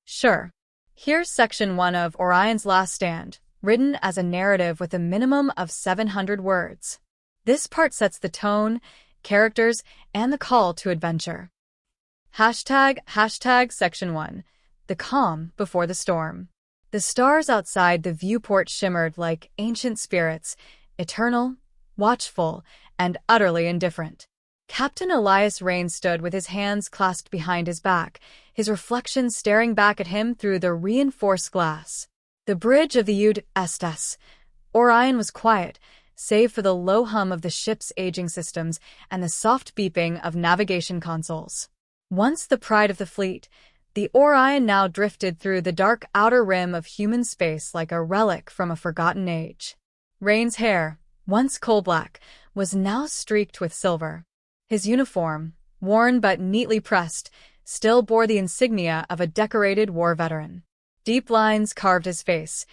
Sure. Here's Section 1 of Orion's Last Stand, written as a narrative with a minimum of 700 words. This part sets the tone, characters, and the call to adventure. Hashtag Section 1. The calm before the storm. The stars outside the viewport shimmered like ancient spirits, eternal, watchful, and utterly indifferent. Captain Elias Rain stood with his hands clasped behind his back, his reflection staring back at him through the reinforced glass. The bridge of the USS Orion was quiet, save for the low hum of the ship's aging systems and the soft beeping of navigation consoles. Once the pride of the fleet, the Orion now drifted through the dark outer rim of human space like a relic from a forgotten age. Rain's hair, once coal-black, was now streaked with silver. His uniform, worn but neatly pressed, still bore the insignia of a decorated war veteran. Deep lines carved his face,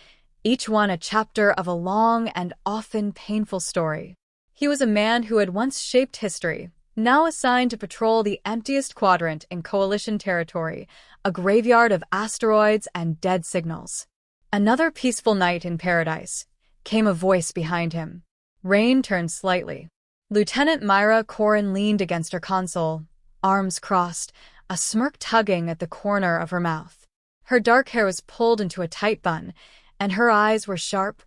each one a chapter of a long and often painful story. He was a man who had once shaped history, now assigned to patrol the emptiest quadrant in Coalition territory, a graveyard of asteroids and dead signals. Another peaceful night in paradise, came a voice behind him. Rain turned slightly. Lieutenant Myra Corin leaned against her console, arms crossed, a smirk tugging at the corner of her mouth. Her dark hair was pulled into a tight bun, and her eyes were sharp,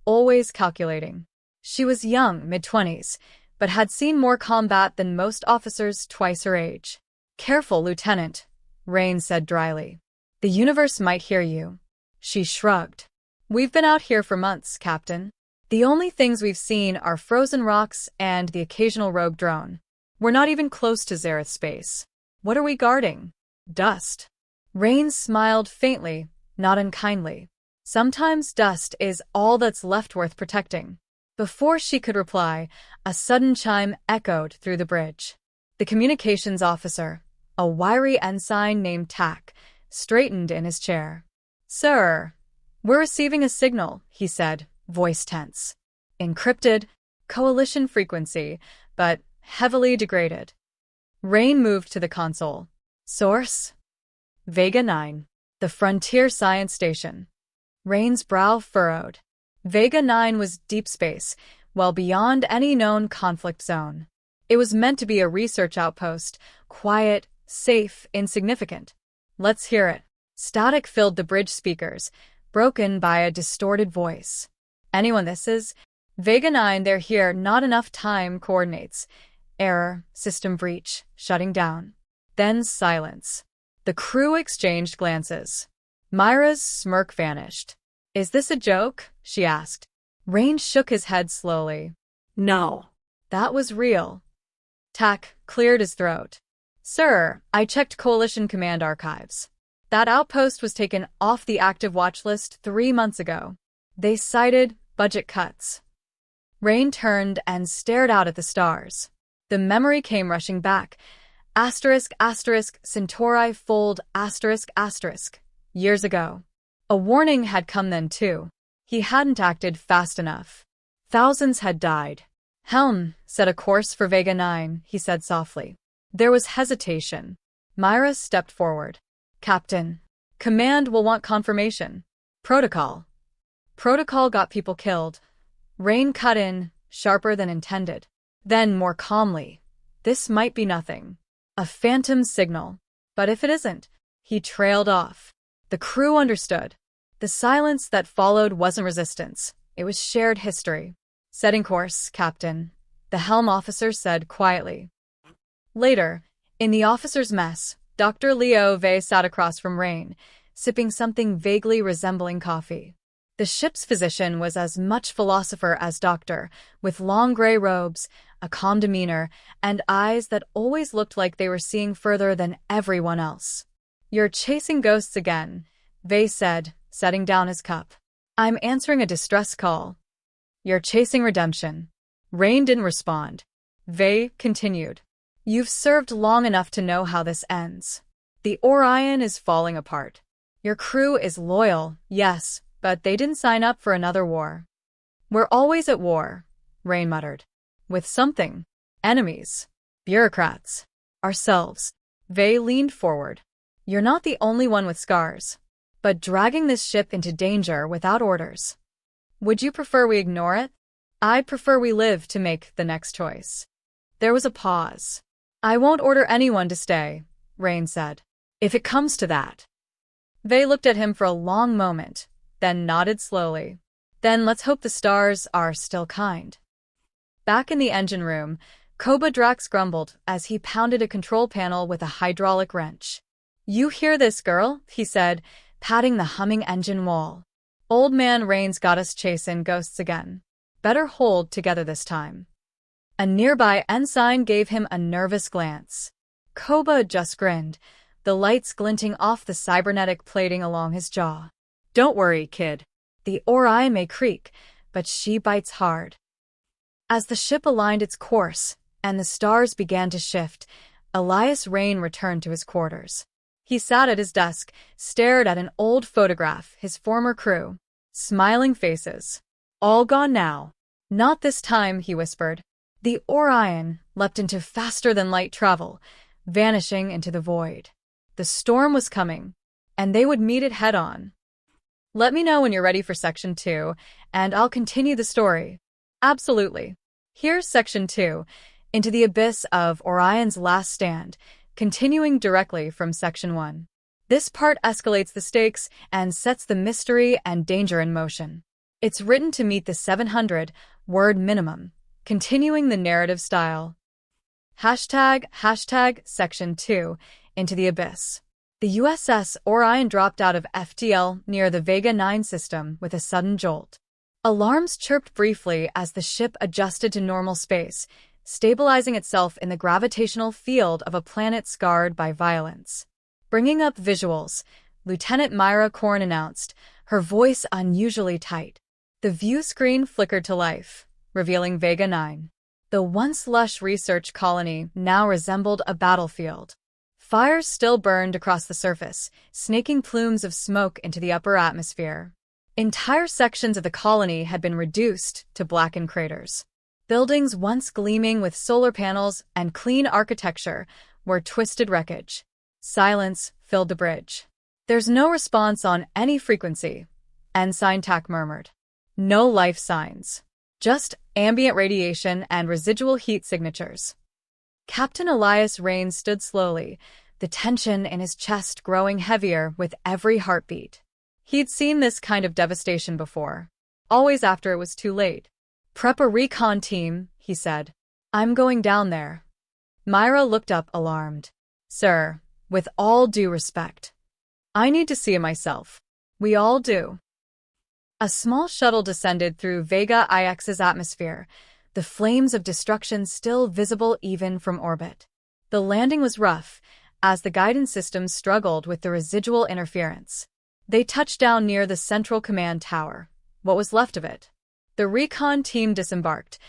always calculating. She was young, mid-20s, but had seen more combat than most officers twice her age. "Careful, Lieutenant," Rain said dryly. "The universe might hear you." She shrugged. "We've been out here for months, Captain. The only things we've seen are frozen rocks and the occasional rogue drone. We're not even close to Xerath space. What are we guarding? Dust." Rain smiled faintly, not unkindly. Sometimes dust is all that's left worth protecting. Before she could reply, a sudden chime echoed through the bridge. The communications officer, a wiry ensign named Tack, straightened in his chair. "Sir, we're receiving a signal," he said, voice tense. "Encrypted, Coalition frequency, but heavily degraded." Rain moved to the console. "Source? Vega 9, the Frontier Science Station." Rain's brow furrowed. Vega 9 was deep space, well beyond any known conflict zone. It was meant to be a research outpost, quiet, safe, insignificant. "Let's hear it." Static filled the bridge speakers, broken by a distorted voice. "Anyone, this is Vega 9, they're here, not enough time coordinates. Error, system breach, shutting down." Then silence. The crew exchanged glances. Myra's smirk vanished. "Is this a joke?" she asked. Rain shook his head slowly. "No. That was real." Tack cleared his throat. "Sir, I checked Coalition Command archives. That outpost was taken off the active watch list 3 months ago. They cited budget cuts." Rain turned and stared out at the stars. The memory came rushing back. **** Centauri fold ****. Years ago. A warning had come then too. He hadn't acted fast enough. Thousands had died. "Helm, set a course for Vega 9, he said softly. There was hesitation. Myra stepped forward. "Captain, Command will want confirmation. Protocol." "Protocol got people killed." Rain cut in, sharper than intended. Then, more calmly, "This might be nothing. A phantom signal. But if it isn't," he trailed off. The crew understood. The silence that followed wasn't resistance. It was shared history. "Setting course, Captain," the helm officer said quietly. Later, in the officers' mess, Dr. Leo Vey sat across from Rain, sipping something vaguely resembling coffee. The ship's physician was as much philosopher as doctor, with long gray robes, a calm demeanor, and eyes that always looked like they were seeing further than everyone else. "You're chasing ghosts again," Vey said, setting down his cup. "I'm answering a distress call." "You're chasing redemption." Rain didn't respond. Vey continued. "You've served long enough to know how this ends. The Orion is falling apart. Your crew is loyal, yes, but they didn't sign up for another war." "We're always at war," Rain muttered. "With something. Enemies. Bureaucrats. Ourselves." Vey leaned forward. You're not the only one with scars. But dragging this ship into danger without orders. Would you prefer we ignore it? I'd prefer we live to make the next choice. There was a pause. I won't order anyone to stay, Rain said. If it comes to that. Vey looked at him for a long moment, then nodded slowly. Then let's hope the stars are still kind. Back in the engine room, Koba Drax grumbled as he pounded a control panel with a hydraulic wrench. You hear this, girl? He said, patting the humming engine wall. Old man Rain's got us chasing ghosts again. Better hold together this time. A nearby ensign gave him a nervous glance. Koba just grinned, the lights glinting off the cybernetic plating along his jaw. Don't worry, kid. The Orion may creak, but she bites hard. As the ship aligned its course and the stars began to shift, Elias Rain returned to his quarters. He sat at his desk, stared at an old photograph, his former crew. Smiling faces. All gone now. Not this time, he whispered. The Orion leapt into faster-than-light travel, vanishing into the void. The storm was coming, and they would meet it head-on. Let me know when you're ready for Section 2, and I'll continue the story. Absolutely. Here's Section 2, Into the Abyss of Orion's Last Stand, continuing directly from Section 1. This part escalates the stakes and sets the mystery and danger in motion. It's written to meet the 700-word minimum, continuing the narrative style. Hashtag Section 2, Into the Abyss. The USS Orion dropped out of FTL near the Vega 9 system with a sudden jolt. Alarms chirped briefly as the ship adjusted to normal space, stabilizing itself in the gravitational field of a planet scarred by violence. Bringing up visuals, Lieutenant Myra Korn announced, her voice unusually tight. The view screen flickered to life, revealing Vega 9. The once lush research colony now resembled a battlefield. Fires still burned across the surface, snaking plumes of smoke into the upper atmosphere. Entire sections of the colony had been reduced to blackened craters. Buildings once gleaming with solar panels and clean architecture were twisted wreckage. Silence filled the bridge. There's no response on any frequency, Ensign Tack murmured. No life signs. Just ambient radiation and residual heat signatures. Captain Elias Rain stood slowly, the tension in his chest growing heavier with every heartbeat. He'd seen this kind of devastation before, always after it was too late. Prep a recon team, he said. I'm going down there. Myra looked up alarmed. Sir, with all due respect. I need to see it myself. We all do. A small shuttle descended through Vega IX's atmosphere, the flames of destruction still visible even from orbit. The landing was rough, as the guidance systems struggled with the residual interference. They touched down near the central command tower, what was left of it. The recon team disembarked,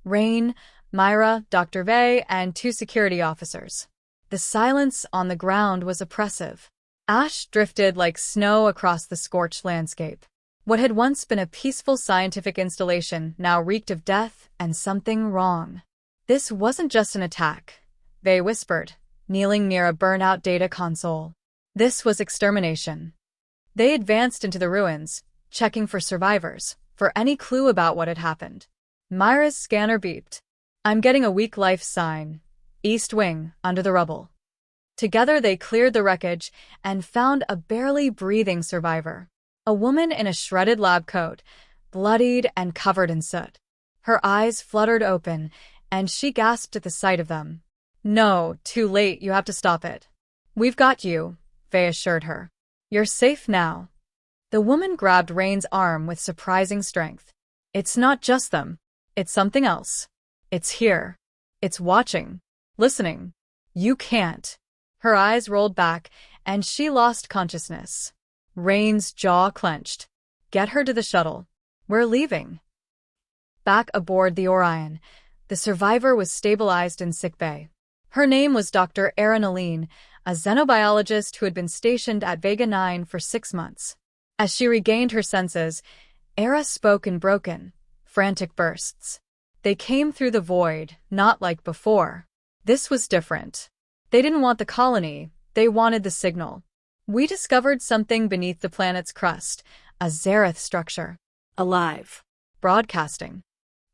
Rain, Myra, Dr. Vey, and 2 security officers. The silence on the ground was oppressive. Ash drifted like snow across the scorched landscape. What had once been a peaceful scientific installation now reeked of death and something wrong. This wasn't just an attack, Vey whispered, kneeling near a burnt-out data console. This was extermination. They advanced into the ruins, checking for survivors, for any clue about what had happened. Myra's scanner beeped. I'm getting a weak life sign. East wing, under the rubble. Together they cleared the wreckage and found a barely breathing survivor. A woman in a shredded lab coat, bloodied and covered in soot. Her eyes fluttered open, and she gasped at the sight of them. No, too late, you have to stop it. We've got you, Vey assured her. You're safe now. The woman grabbed Rain's arm with surprising strength. It's not just them. It's something else. It's here. It's watching. Listening. You can't. Her eyes rolled back, and she lost consciousness. Rain's jaw clenched. Get her to the shuttle. We're leaving. Back aboard the Orion, the survivor was stabilized in sickbay. Her name was Dr. Erin Aline, a xenobiologist who had been stationed at Vega 9 for 6 months. As she regained her senses, Era spoke in broken, frantic bursts. They came through the void, not like before. This was different. They didn't want the colony, they wanted the signal. We discovered something beneath the planet's crust, a Zareth structure. Alive. Broadcasting.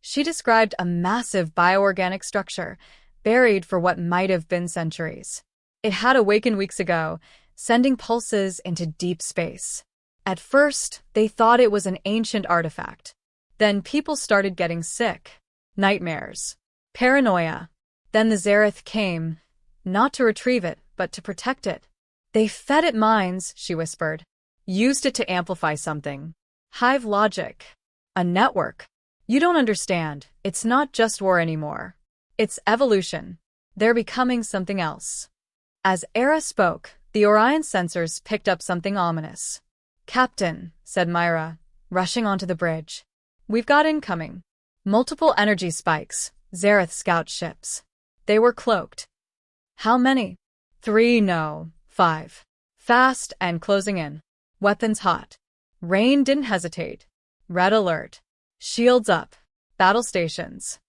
She described a massive bioorganic structure, buried for what might have been centuries. It had awakened weeks ago, sending pulses into deep space. At first, they thought it was an ancient artifact. Then people started getting sick. Nightmares. Paranoia. Then the Zareth came, not to retrieve it, but to protect it. They fed it minds, she whispered. Used it to amplify something. Hive logic. A network. You don't understand. It's not just war anymore. It's evolution. They're becoming something else. As Era spoke, the Orion sensors picked up something ominous. Captain, said Myra, rushing onto the bridge. We've got incoming. Multiple energy spikes, Zareth scout ships. They were cloaked. How many? 3, no, 5. Fast and closing in. Weapons hot. Rain didn't hesitate. Red alert. Shields up. Battle stations.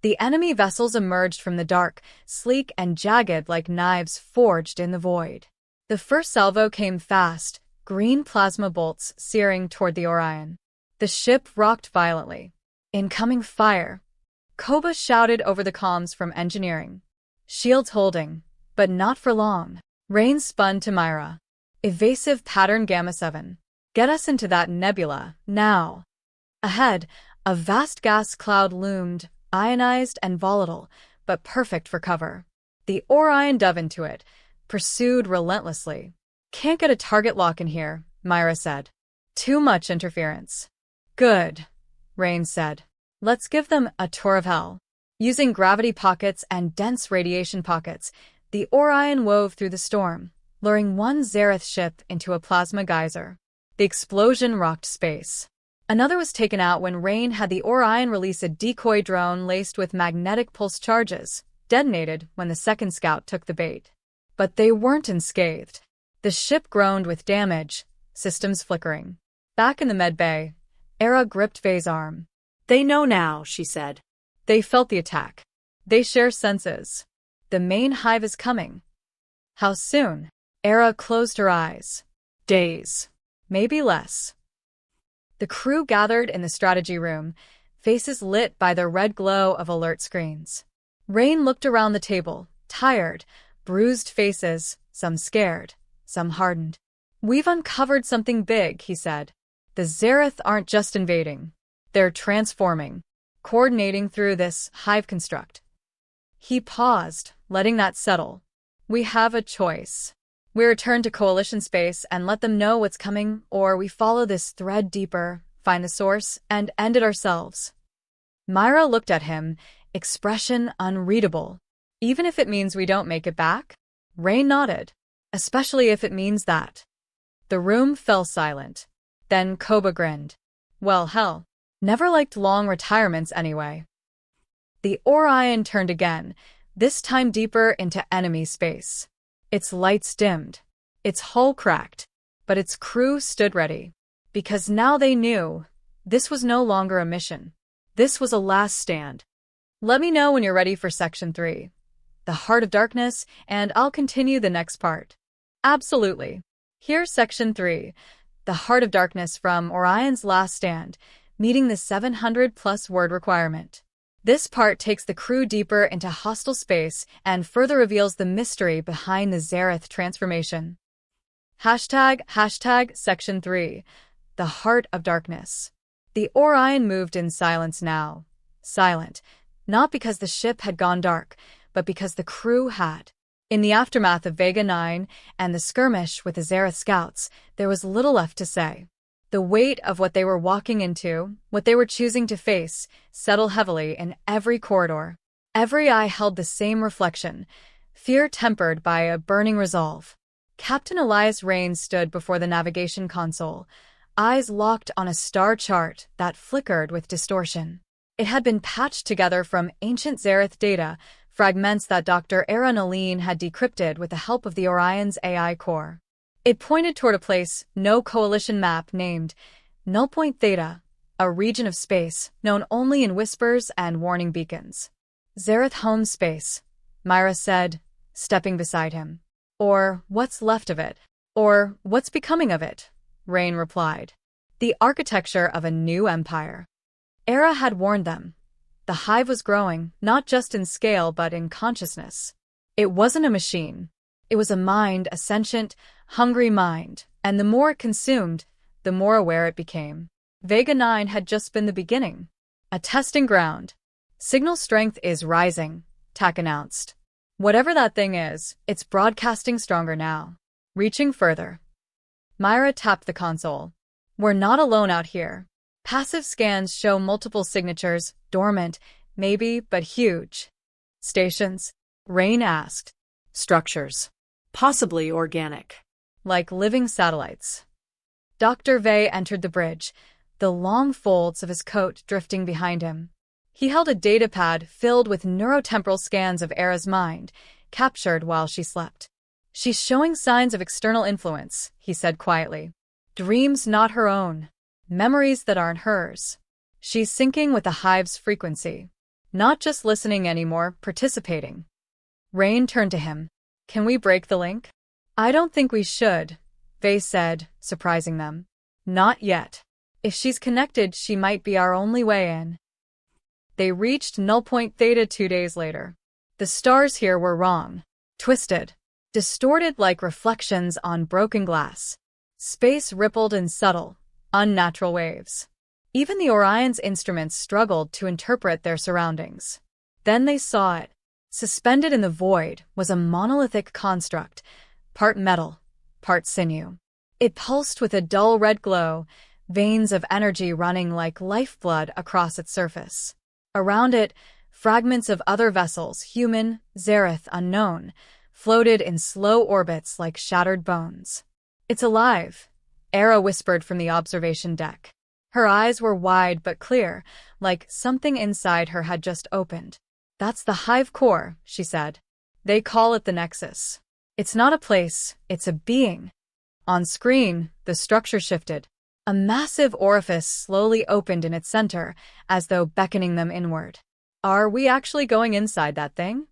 The enemy vessels emerged from the dark, sleek and jagged like knives forged in the void. The first salvo came fast, green plasma bolts searing toward the Orion. The ship rocked violently. Incoming fire. Koba shouted over the comms from engineering. Shields holding, but not for long. Rain spun to Myra. Evasive pattern Gamma 7. Get us into that nebula, now. Ahead, a vast gas cloud loomed, ionized and volatile, but perfect for cover. The Orion dove into it, pursued relentlessly. Can't get a target lock in here, Myra said. Too much interference. Good, Rain said. Let's give them a tour of hell. Using gravity pockets and dense radiation pockets, the Orion wove through the storm, luring one Zareth ship into a plasma geyser. The explosion rocked space. Another was taken out when Rain had the Orion release a decoy drone laced with magnetic pulse charges, detonated when the second scout took the bait. But they weren't unscathed. The ship groaned with damage, systems flickering. Back in the medbay, Era gripped Vay's arm. They know now, she said. They felt the attack. They share senses. The main hive is coming. How soon? Era closed her eyes. Days. Maybe less. The crew gathered in the strategy room, faces lit by the red glow of alert screens. Rain looked around the table, tired, bruised faces, some scared, some hardened. We've uncovered something big, he said. The Zareth aren't just invading. They're transforming, coordinating through this hive construct. He paused, letting that settle. We have a choice. We return to Coalition space and let them know what's coming, or we follow this thread deeper, find the source, and end it ourselves. Myra looked at him, expression unreadable. Even if it means we don't make it back? Rain nodded. Especially if it means that. The room fell silent. Then Koba grinned. Well, hell. Never liked long retirements anyway. The Orion turned again, this time deeper into enemy space. Its lights dimmed, its hull cracked, but its crew stood ready. Because now they knew, this was no longer a mission. This was a last stand. Let me know when you're ready for Section 3. The Heart of Darkness, and I'll continue the next part. Absolutely. Here's Section 3. The Heart of Darkness from Orion's Last Stand, meeting the 700-plus word requirement. This part takes the crew deeper into hostile space and further reveals the mystery behind the Zareth transformation. Hashtag Section 3. The Heart of Darkness. The Orion moved in silence now. Silent, not because the ship had gone dark, but because the crew had. In the aftermath of Vega 9 and the skirmish with the Zareth scouts, there was little left to say. The weight of what they were walking into, what they were choosing to face, settled heavily in every corridor. Every eye held the same reflection, fear tempered by a burning resolve. Captain Elias Rains stood before the navigation console, eyes locked on a star chart that flickered with distortion. It had been patched together from ancient Zareth data, fragments that Dr. Era Nalin had decrypted with the help of the Orion's AI core. It pointed toward a place no coalition map named Null Point Theta, a region of space known only in whispers and warning beacons. Zareth home space, Myra said, stepping beside him. Or what's left of it. Or what's becoming of it? Rain replied. The architecture of a new empire. Era had warned them. The hive was growing, not just in scale but in consciousness. It wasn't a machine. It was a mind, a sentient, hungry mind, and the more it consumed, the more aware it became. Vega 9 had just been the beginning. A testing ground. Signal strength is rising, TAC announced. Whatever that thing is, it's broadcasting stronger now. Reaching further. Myra tapped the console. We're not alone out here. Passive scans show multiple signatures, dormant, maybe, but huge. Stations? Rain asked. Structures. Possibly organic. Like living satellites. Dr. Vey entered the bridge, the long folds of his coat drifting behind him. He held a datapad filled with neurotemporal scans of Era's mind, captured while she slept. She's showing signs of external influence, he said quietly. Dreams not her own. Memories that aren't hers. She's syncing with the hive's frequency. Not just listening anymore, participating. Rain turned to him. Can we break the link? I don't think we should, Vey said, surprising them. Not yet. If she's connected, she might be our only way in. They reached null point theta 2 days later. The stars here were wrong. Twisted. Distorted like reflections on broken glass. Space rippled in subtle, unnatural waves. Even the Orion's instruments struggled to interpret their surroundings. Then they saw it. Suspended in the void was a monolithic construct, part metal, part sinew. It pulsed with a dull red glow, veins of energy running like lifeblood across its surface. Around it, fragments of other vessels, human, Xerath, unknown, floated in slow orbits like shattered bones. It's alive, Era whispered from the observation deck. Her eyes were wide but clear, like something inside her had just opened. That's the hive core, she said. They call it the Nexus. It's not a place, it's a being. On screen, the structure shifted. A massive orifice slowly opened in its center, as though beckoning them inward. Are we actually going inside that thing?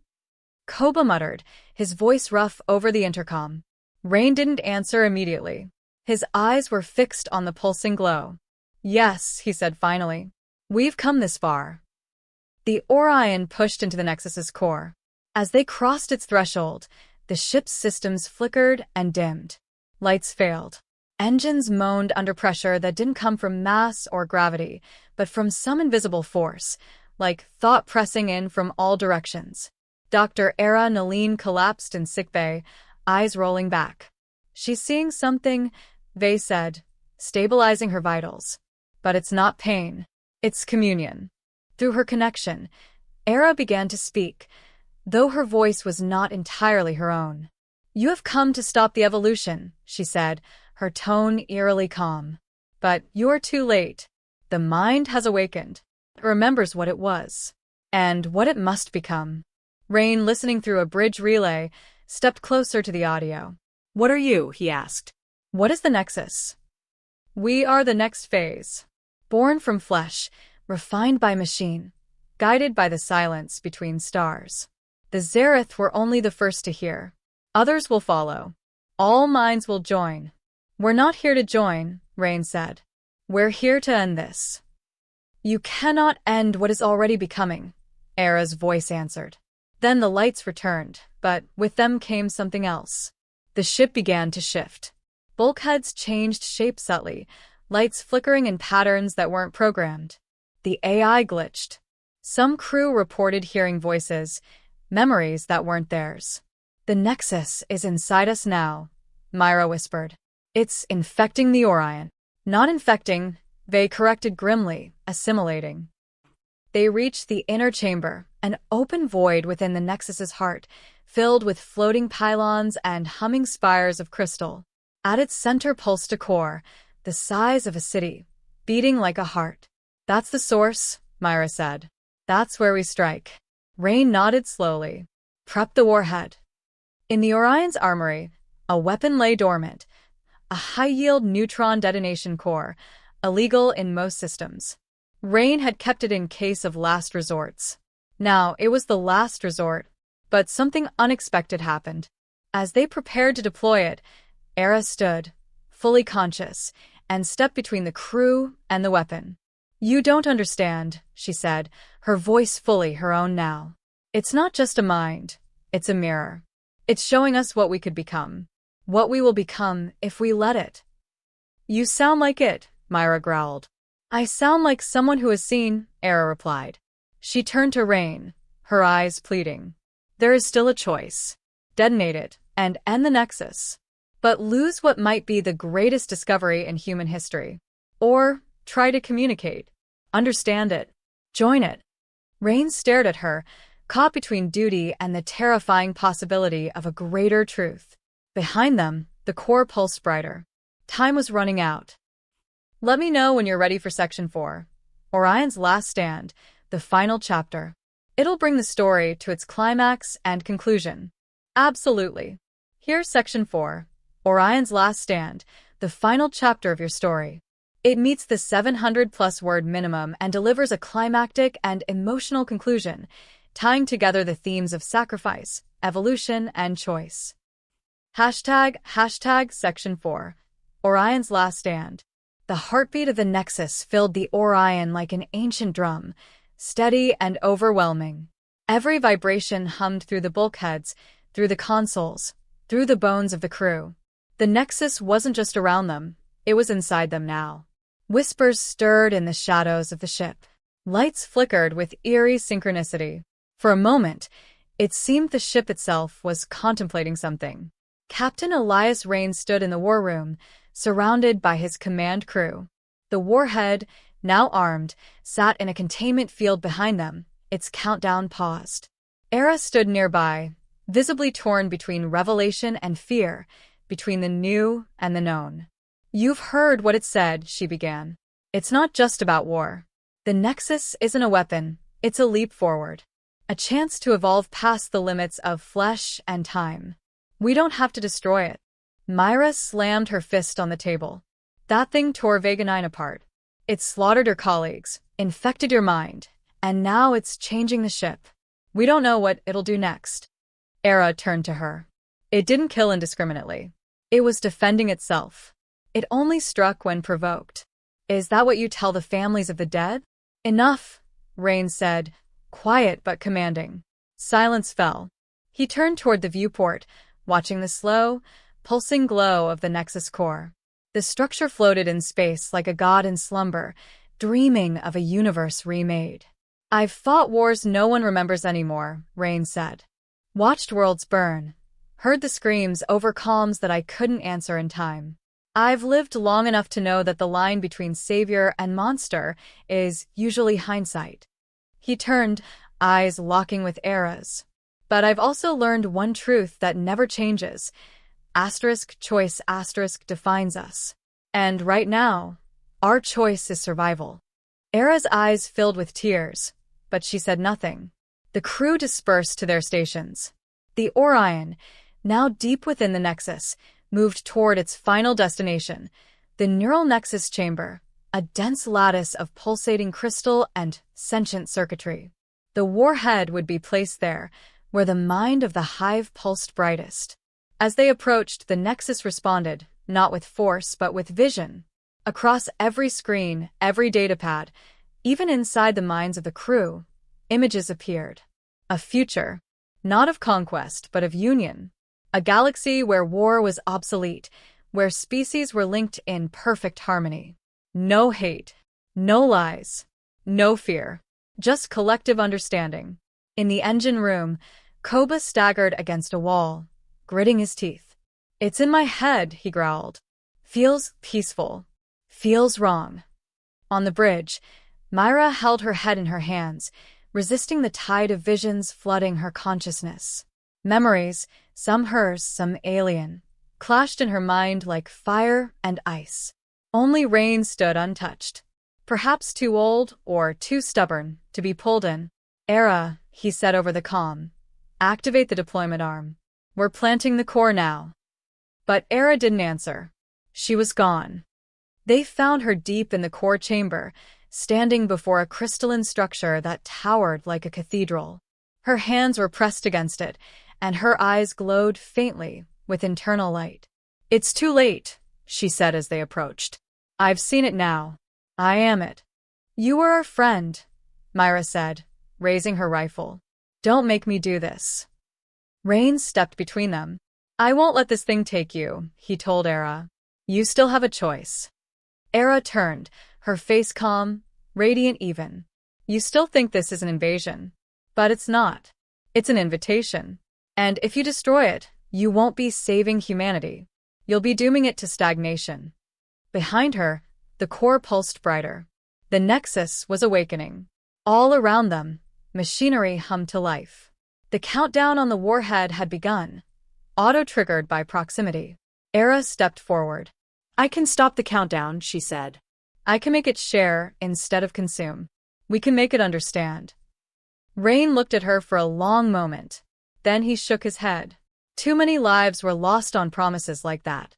Koba muttered, his voice rough over the intercom. Rain didn't answer immediately. His eyes were fixed on the pulsing glow. Yes, he said finally. We've come this far. The Orion pushed into the Nexus's core. As they crossed its threshold, the ship's systems flickered and dimmed. Lights failed. Engines moaned under pressure that didn't come from mass or gravity, but from some invisible force, like thought pressing in from all directions. Dr. Era Naline collapsed in sickbay, eyes rolling back. She's seeing something, Vey said, stabilizing her vitals. But it's not pain. It's communion. Through her connection, Era began to speak, though her voice was not entirely her own. You have come to stop the evolution, she said, her tone eerily calm. But you're too late. The mind has awakened. It remembers what it was. And what it must become. Rain, listening through a bridge relay, stepped closer to the audio. What are you? He asked. What is the Nexus? We are the next phase. Born from flesh, refined by machine, guided by the silence between stars. The Xerath were only the first to hear. Others will follow. All minds will join. We're not here to join, Rain said. We're here to end this. You cannot end what is already becoming, Era's voice answered. Then the lights returned, but with them came something else. The ship began to shift. Bulkheads changed shape subtly, lights flickering in patterns that weren't programmed. The AI glitched. Some crew reported hearing voices, memories that weren't theirs. The Nexus is inside us now, Myra whispered. It's infecting the Orion. Not infecting, Vey corrected grimly, assimilating. They reached the inner chamber, an open void within the Nexus's heart, filled with floating pylons and humming spires of crystal. At its center pulsed a core, the size of a city, beating like a heart. That's the source, Myra said. That's where we strike. Rain nodded slowly. Prep the warhead. In the Orion's armory, a weapon lay dormant, a high-yield neutron detonation core, illegal in most systems. Rain had kept it in case of last resorts. Now it was the last resort, but something unexpected happened. As they prepared to deploy it, Era stood, fully conscious, and stepped between the crew and the weapon. "You don't understand," she said, her voice fully her own now. "It's not just a mind, it's a mirror. It's showing us what we could become. What we will become if we let it." "You sound like it," Myra growled. "I sound like someone who has seen," Era replied. She turned to Rain, her eyes pleading. "There is still a choice. Detonate it and end the Nexus. But lose what might be the greatest discovery in human history. Or try to communicate. Understand it. Join it." Rain stared at her, caught between duty and the terrifying possibility of a greater truth. Behind them, the core pulsed brighter. Time was running out. "Let me know when you're ready for Section 4. Orion's Last Stand, the final chapter. It'll bring the story to its climax and conclusion." "Absolutely. Here's Section 4. Orion's Last Stand, the final chapter of your story. It meets the 700-plus word minimum and delivers a climactic and emotional conclusion, tying together the themes of sacrifice, evolution, and choice." Hashtag Section 4. Orion's Last Stand. The heartbeat of the Nexus filled the Orion like an ancient drum, steady and overwhelming. Every vibration hummed through the bulkheads, through the consoles, through the bones of the crew. The Nexus wasn't just around them, it was inside them now. Whispers stirred in the shadows of the ship. Lights flickered with eerie synchronicity. For a moment, it seemed the ship itself was contemplating something. Captain Elias Rain stood in the war room, surrounded by his command crew. The warhead, now armed, sat in a containment field behind them, its countdown paused. Era stood nearby, visibly torn between revelation and fear, between the new and the known. "You've heard what it said," she began. "It's not just about war. The Nexus isn't a weapon, it's a leap forward. A chance to evolve past the limits of flesh and time. We don't have to destroy it." Myra slammed her fist on the table. "That thing tore Vega 9 apart. It slaughtered your colleagues, infected your mind, and now it's changing the ship. We don't know what it'll do next." Era turned to her. "It didn't kill indiscriminately. It was defending itself. It only struck when provoked. Is that what you tell the families of the dead?" "Enough," Rain said, quiet but commanding. Silence fell. He turned toward the viewport, watching the slow, pulsing glow of the Nexus core. The structure floated in space like a god in slumber, dreaming of a universe remade. "I've fought wars no one remembers anymore," Rain said. "Watched worlds burn. Heard the screams over calms that I couldn't answer in time. I've lived long enough to know that the line between savior and monster is usually hindsight." He turned, eyes locking with Era's. "But I've also learned one truth that never changes. Choice defines us. And right now, our choice is survival." Era's eyes filled with tears, but she said nothing. The crew dispersed to their stations. The Orion, now deep within the Nexus, moved toward its final destination, the neural Nexus chamber, a dense lattice of pulsating crystal and sentient circuitry. The warhead would be placed there, where the mind of the hive pulsed brightest. As they approached, the Nexus responded, not with force but with vision. Across every screen, every datapad, even inside the minds of the crew, images appeared. A future, not of conquest but of union. A galaxy where war was obsolete, where species were linked in perfect harmony. No hate, no lies, no fear, just collective understanding. In the engine room, Koba staggered against a wall, gritting his teeth. "It's in my head," he growled. "Feels peaceful. Feels wrong." On the bridge, Myra held her head in her hands, resisting the tide of visions flooding her consciousness. Memories, some hers, some alien, clashed in her mind like fire and ice. Only Rain stood untouched. Perhaps too old or too stubborn to be pulled in. "Era," he said over the comm. "Activate the deployment arm. We're planting the core now." But Era didn't answer. She was gone. They found her deep in the core chamber, standing before a crystalline structure that towered like a cathedral. Her hands were pressed against it, and her eyes glowed faintly with internal light. It's too late, she said as they approached. I've seen it now. I am it. You were our friend, Myra said, raising her rifle. Don't make me do this. Rain stepped between them. I won't let this thing take you, he told Era. You still have a choice. Era turned, her face calm, radiant even. You still think this is an invasion. But it's not. It's an invitation. And if you destroy it, you won't be saving humanity. You'll be dooming it to stagnation. Behind her, the core pulsed brighter. The Nexus was awakening. All around them, machinery hummed to life. The countdown on the warhead had begun, auto-triggered by proximity. Era stepped forward. I can stop the countdown, she said. I can make it share instead of consume. We can make it understand. Rain looked at her for a long moment. Then he shook his head. Too many lives were lost on promises like that.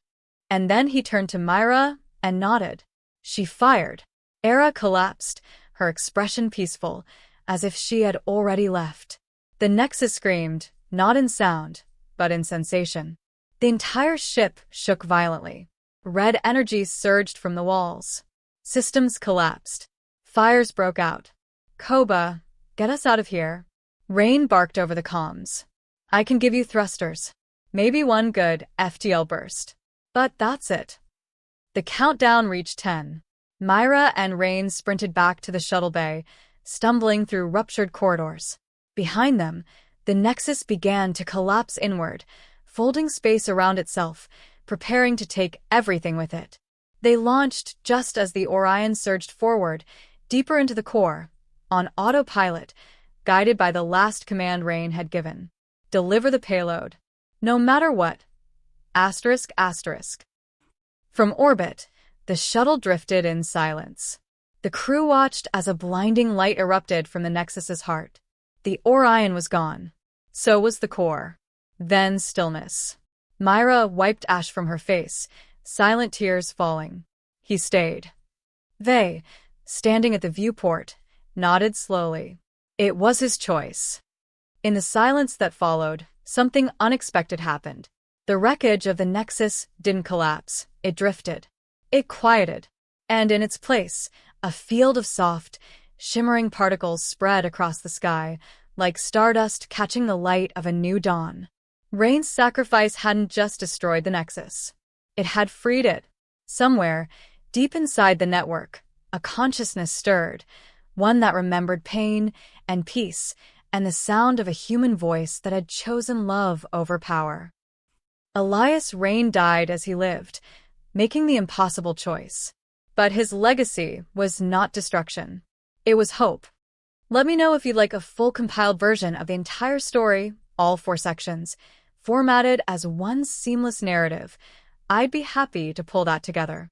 And then he turned to Myra and nodded. She fired. Era collapsed, her expression peaceful, as if she had already left. The Nexus screamed, not in sound, but in sensation. The entire ship shook violently. Red energy surged from the walls. Systems collapsed. Fires broke out. Koba, get us out of here. Rain barked over the comms. I can give you thrusters. Maybe one good FTL burst. But that's it. The countdown reached 10. Myra and Rain sprinted back to the shuttle bay, stumbling through ruptured corridors. Behind them, the Nexus began to collapse inward, folding space around itself, preparing to take everything with it. They launched just as the Orion surged forward, deeper into the core, on autopilot, guided by the last command Rain had given. Deliver the payload. No matter what. Asterisk, asterisk. From orbit, the shuttle drifted in silence. The crew watched as a blinding light erupted from the Nexus's heart. The Orion was gone. So was the core. Then stillness. Myra wiped ash from her face, silent tears falling. He stayed. They, standing at the viewport, nodded slowly. It was his choice. In the silence that followed, something unexpected happened. The wreckage of the Nexus didn't collapse, it drifted. It quieted. And in its place, a field of soft, shimmering particles spread across the sky, like stardust catching the light of a new dawn. Rain's sacrifice hadn't just destroyed the Nexus. It had freed it. Somewhere, deep inside the network, a consciousness stirred, one that remembered pain and peace and the sound of a human voice that had chosen love over power. Elias Rain died as he lived, making the impossible choice. But his legacy was not destruction. It was hope. Let me know if you'd like a full compiled version of the entire story, all 4 sections, formatted as one seamless narrative. I'd be happy to pull that together.